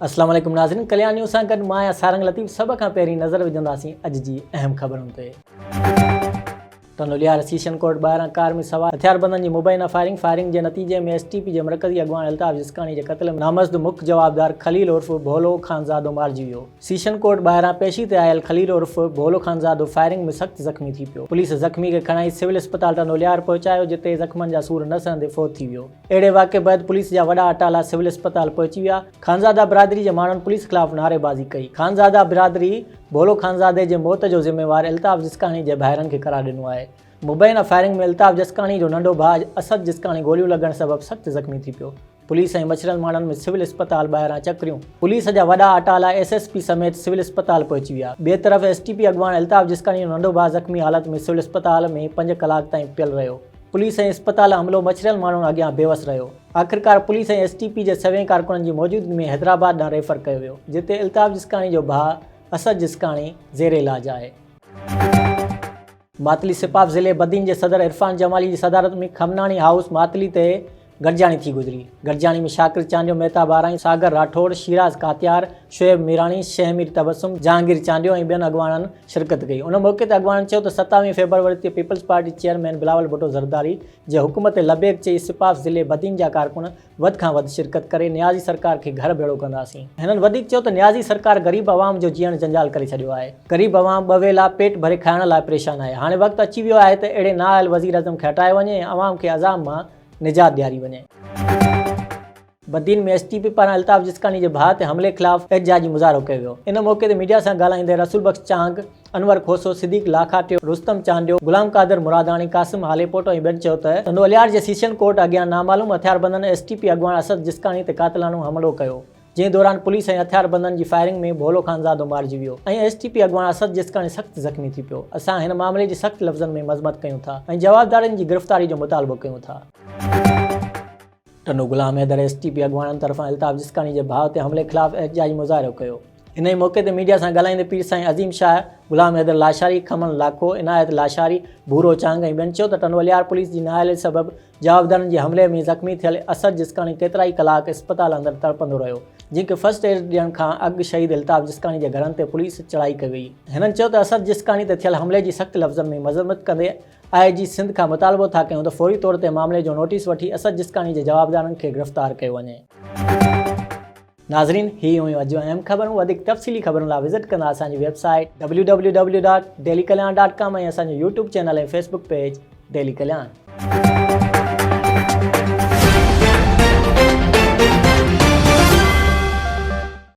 अस्सलाम वालेकुम नाज़रीन, कल्याण न्यूज़ सां गॾु मां आहियां सारंग लतीफ़। सभ खां पहिरीं नज़र विझंदासीं अॼु जी अहम ख़बरुनि ते। टनोलियार सीशन कोट ॿाहिरां कार में सवार हथियारबंदनि जी मुबैना फायरिंग जे नतीजे में एसटीपी जे मरकज़ी अॻवान अल्ताफ़ जिस्कानी जे क़त्ल में नामज़द मुख्य जवाबदार ख़लील उर्फ़ भोलो ख़ानज़ादो मारिजी वियो। सीशन कोट ॿाहिरां पेशी ते आयल ख़लील उर्फ़ भोलो ख़ानज़ादो फायरिंग में सख़्तु ज़ख़्मी थी पियो। पुलिस ज़ख़्मी खे खणाई सिविल अस्पताल टनोलियार पहुचायो, जिते ज़ख़्मनि जा सूर न सहंदे फ़ौत थी वियो। अहिड़े वाक़े बैदि पुलिस जा वॾा अटाला सिविल अस्पताल पहुची विया। ख़ानज़ादा बिरादरी जे माण्हुनि पुलिस ख़िलाफ़ नारेबाज़ी कई। ख़ानज़ादा बिरादरी भोलो ख़ानज़ादे जे मौत जो ज़िम्मेवार अल्ताफ़ जिस्कानी जे भाइरनि खे करार ॾिनो आहे। मुबैना फायरिंग में अल्ताफ़ जिस्कानी जो नंढो भाउ असद जिस्कानी गोलियूं लॻण सबबि सख़्तु ज़ख़्मी थी पियो। पुलिस ऐं मछरल माण्हुनि में सिविल अस्पताल ॿाहिरां चकरियूं। पुलिस जा वॾा अटाला एसएसपी समेत सिविल अस्पताल पहुची विया। ॿिए तरफ़ एसटीपी अॻवान अल्ताफ़ जिस्कानी जो नंढो भाउ ज़ख़्मी हालत में सिविल अस्पताल में 5 कलाक ताईं पियल रहियो। पुलिस ऐं अस्पताल अमलो मछरल माण्हुनि अॻियां बेवस रहियो। आख़िरकार पुलिस ऐं एसटीपी जे सवें कारकुननि जी मौजूदगी में हैदराबाद ॾांहुं रेफर कयो वियो, जिते अल्ताफ़ जिस्कानी जो भाउ असद जिस्कानी ज़ेरे इलाज आहे। मातली सिपाफ ज़िले बदीन जे सदर इरफान जमाली जी सदारत में खमनाणी हाउस मातली ते गॾिजाणी थी गुज़री। गॾिजाणी में शाकिर चांडियो, मेहताब आराई, सागर राठौड़, शिराज कातियार, शोएब मीराणी, शहमीर तबसुम, जहांगीर चांडियो ऐं ॿियनि अॻवाननि शिरकत कई। उन मौक़े ते अॻवाननि चयो त 27 फेबरवरी ते peoples party chairman Bilawal Bhutto Zardari जे हुकूम ते लबेक चई सिपाफ ज़िले बदीन जा कारकुन वधि खां वधि शिरकत करे न्याज़ी सरकार खे घर भेड़ो कंदासीं। हिननि वधीक चयो त न्याज़ी सरकार ग़रीब आवाम जो जीअण जंजाल करे छॾियो आहे। ग़रीब आवाम ॿ वेला पेट भरे खाइण लाइ परेशान आहे। हाणे वक़्तु अची वियो आहे त अहिड़े नाअहल वज़ीर आज़म खे हटाए वञे ऐं आवाम खे अज़ाब मां निजात ॾियारी वञे। बदीन में एसटीपी पारां अल्ताफ़ जिस्कानी जे भाउ ते हमले ख़िलाफ़ एहतजाजी मुज़ाहिरो कयो वियो। इन मौक़े ते मीडिया सां ॻाल्हाईंदे रसूल बख्श चांग, अनवर खोसो, सिद्दीक़ लाखाटियो, रुस्तम चांडियो, गुलाम कादिर मुरादानी, कासिम हालेपोटो ऐं ॿियनि चयो त टनोलियार जे सीशन कोट अॻियां नामालूम हथियारबंदनि एसटीपी अॻवान असद जिस्कानी ते क़ातिलानो हमलो कयो, जंहिं दौरान पुलिस ऐं हथियारबंदनि जी फायरिंग में भोलो ख़ानज़ादो मारिजी वियो ऐं एसटीपी अॻवान असद जिस्कानी सख़्तु ज़ख़्मी थी पियो। असां हिन मामले जी सख़्तु लफ़्ज़नि में मज़मत कयूं था ऐं जवाबदारनि जी गिरफ़्तारी जो मुतालबो कयूं था। टनो गुलाम हैदर एसटीपी अॻवाननि तरफ़ां अल्ताफ़ जिस्कानी जे भाउ ते हमले ख़िलाफ़ एहतजाजी मुज़ाहिरो कयो। इन ई मौक़े ते मीडिया सां ॻाल्हाईंदे पीर साईं अज़ीम शाह, गुलाम हैदर लाशारी, खमन लाखो, इनायत लाशारी, भूरो चांग ऐं ॿियनि चयो त टनोलियार पुलिस जी नाअहली सबबि जवाबदारनि जे हमले में ज़ख़्मी थियल असद जिस्कानी केतिरा ई कलाक अस्पताल अंदरि तड़पंदो रहियो, जंहिंखे फर्स्ट एड ॾियण खां अॻु शहीद अल्ताफ़ जिस्कानी जे घरनि ते पुलिस चढ़ाई कई वई। हिननि चयो त असद जिस्कानी ते थियल हमले जी सख़्तु लफ़्ज़नि में मज़म्मत कंदे IG सिंध खां मुतालबो था कयूं त फ़ौरी तौर ते मामले जो नोटिस वठी असद जिस्कानी जे जवाबदारनि खे गिरफ़्तार कयो वञे। नाज़रीन, ही हुयूं अॼु अहम ख़बरूं। वधीक तफ़सीली ख़बरुनि लाइ विज़िट कंदा असांजी वेबसाइट www.dailykalyan.com ऐं असांजो यूट्यूब चैनल ऐं फेसबुक पेज डेली कल्याण।